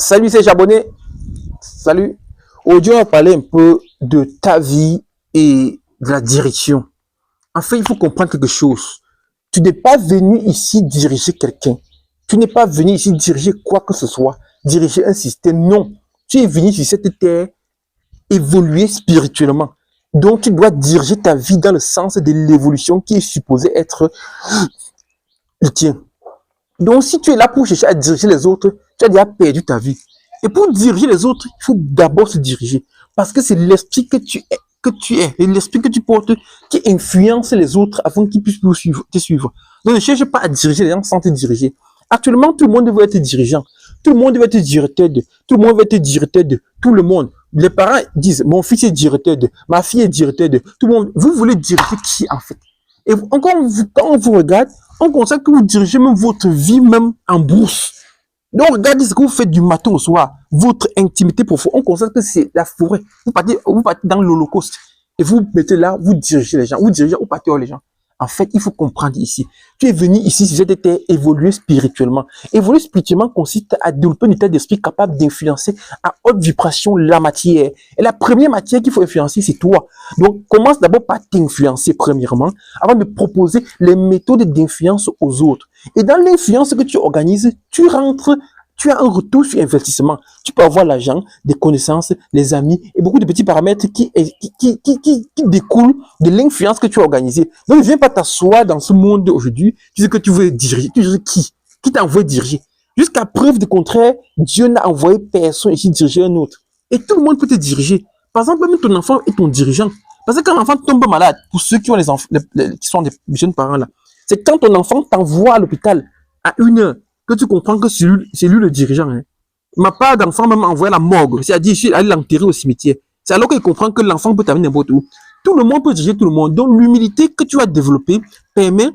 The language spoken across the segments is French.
Salut, c'est Jabonné. Salut. Aujourd'hui, on va parler un peu de ta vie et de la direction. En fait, il faut comprendre quelque chose. Tu n'es pas venu ici diriger quelqu'un. Tu n'es pas venu ici diriger quoi que ce soit, diriger un système. Non. Tu es venu sur cette terre évoluer spirituellement. Donc, tu dois diriger ta vie dans le sens de l'évolution qui est supposée être le tien. Donc, si tu es là pour chercher à diriger les autres, tu as déjà perdu ta vie. Et pour diriger les autres, il faut d'abord se diriger. Parce que c'est l'esprit que tu es, et l'esprit que tu portes qui influence les autres afin qu'ils puissent te suivre. Donc, ne cherche pas à diriger les gens sans te diriger. Actuellement, tout le monde veut être dirigeant. Tout le monde veut être directeur de. Tout le monde veut être directeur de. Tout le monde. Les parents disent, mon fils est directeur de. Ma fille est directeur de. Tout le monde. Vous voulez diriger qui, en fait? Et encore, quand on vous regarde, on constate que vous dirigez même votre vie même en bourse. Donc, regardez ce que vous faites du matin au soir. Votre intimité profonde. On constate que c'est la forêt. Vous partez dans l'Holocauste. Et vous mettez là, vous dirigez les gens. Vous dirigez, vous partez les gens. En fait, il faut comprendre ici. Tu es venu ici sur cette terre évoluer spirituellement. Évoluer spirituellement consiste à développer un état d'esprit capable d'influencer à haute vibration la matière. Et la première matière qu'il faut influencer, c'est toi. Donc, commence d'abord par t'influencer premièrement, avant de proposer les méthodes d'influence aux autres. Et dans l'influence que tu organises, tu as un retour sur investissement. Tu peux avoir l'argent, des connaissances, les amis et beaucoup de petits paramètres qui découlent de l'influence que tu as organisée. Donc, ne viens pas t'asseoir dans ce monde aujourd'hui. Tu sais que tu veux diriger. Tu sais qui? Qui t'a envoyé diriger? Jusqu'à preuve du contraire, Dieu n'a envoyé personne ici diriger un autre. Et tout le monde peut te diriger. Par exemple, même ton enfant est ton dirigeant. Parce que quand l'enfant tombe malade, pour ceux qui ont les enfants, qui sont des jeunes parents là, c'est quand ton enfant t'envoie à l'hôpital à 1 heure que tu comprends que c'est lui le dirigeant. Hein. Ma part d'enfant même envoyé à la morgue, c'est-à-dire je suis allé l'enterrer au cimetière. C'est alors qu'il comprend que l'enfant peut t'amener n'importe où. Tout le monde peut diriger tout le monde. Donc l'humilité que tu as développée permet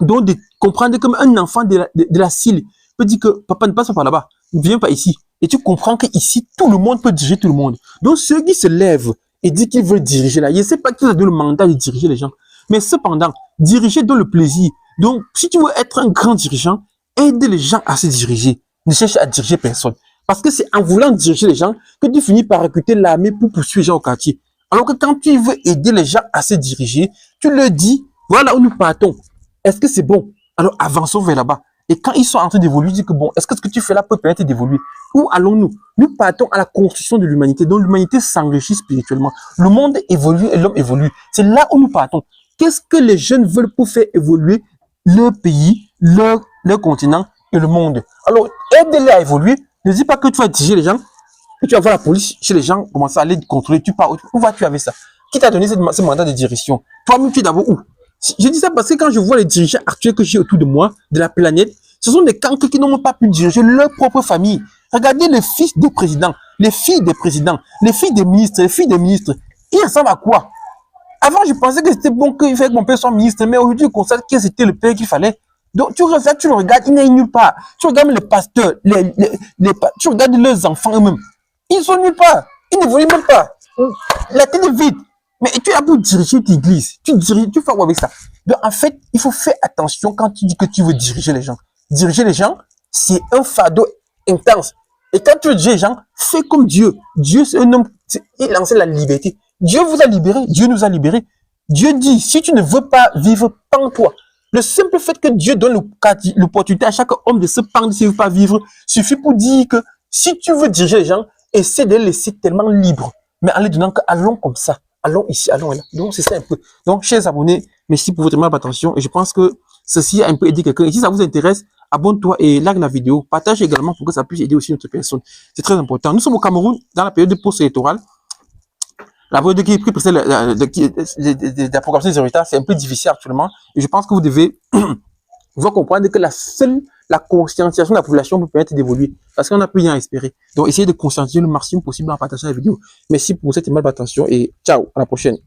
donc de comprendre comme un enfant de la CIL peut dire que papa ne passe pas par là-bas, ne viens pas ici. Et tu comprends qu'ici, tout le monde peut diriger tout le monde. Donc ceux qui se lèvent et disent qu'ils veulent diriger là, je ne sais pas qui a donné le mandat de diriger les gens. Mais cependant, diriger donne le plaisir. Donc si tu veux être un grand dirigeant, aide les gens à se diriger. Ne cherche à diriger personne. Parce que c'est en voulant diriger les gens que tu finis par recruter l'armée pour poursuivre les gens au quartier. Alors que quand tu veux aider les gens à se diriger, tu leur dis, voilà où nous partons. Est-ce que c'est bon? Alors avançons vers là-bas. Et quand ils sont en train d'évoluer, dis que bon, est-ce que ce que tu fais là peut permettre d'évoluer? Où allons-nous? Nous partons à la construction de l'humanité. Donc l'humanité s'enrichit spirituellement. Le monde évolue et l'homme évolue. C'est là où nous partons. Qu'est-ce que les jeunes veulent pour faire évoluer leur pays, leur continent et le monde? Alors, aide-les à évoluer. Ne dis pas que tu vas diriger les gens, que tu vas voir la police chez les gens, commencer à aller contrôler. Tu pars où vas-tu avec ça? Qui t'a donné ce mandat de direction? Toi-même, tu es d'abord où? Je dis ça parce que quand je vois les dirigeants actuels que j'ai autour de moi, de la planète, ce sont des cancres qui n'ont pas pu diriger leur propre famille. Regardez les fils des présidents, les filles des présidents, les filles des ministres, les filles des ministres. Ils ressemblent à quoi? Avant, je pensais que c'était bon qu'il fallait que mon père soit ministre, mais aujourd'hui, je constate que c'était le père qu'il fallait. Donc, tu le regardes, il n'est nulle part. Tu regardes les pasteurs, tu regardes leurs enfants eux-mêmes. Ils sont nulle part. Ils n'évoluent même pas. La tête est vide. Mais tu es là pour diriger l'église. Tu fais quoi avec ça? Donc, en fait, il faut faire attention quand tu dis que tu veux diriger les gens. Diriger les gens, c'est un fardeau intense. Et quand tu veux diriger les gens, fais comme Dieu. Dieu, c'est un homme, il enseigne la liberté. Dieu vous a libérés. Dieu nous a libérés. Dieu dit, si tu ne veux pas vivre, pends-toi. Le simple fait que Dieu donne l'opportunité à chaque homme de se pendre s'il ne veut pas vivre, suffit pour dire que si tu veux diriger les gens, essaie de les laisser tellement libres. Mais en les donnant que allons comme ça. Allons ici, allons là. Donc, c'est ça un peu. Donc, chers abonnés, merci pour votre aimable attention. Et je pense que ceci a un peu aidé quelqu'un. Et si ça vous intéresse, abonne-toi et like la vidéo. Partage également pour que ça puisse aider aussi notre personne. C'est très important. Nous sommes au Cameroun dans la période de post-électorale. La période qui est prise pour la programmation des résultats, c'est un peu difficile actuellement. Et je pense que vous devez vous comprendre que la conscientisation de la population peut permettre d'évoluer. Parce qu'on n'a plus rien à espérer. Donc, essayez de conscientiser le maximum possible en partageant la vidéo. Merci pour cette aimable attention et ciao, à la prochaine.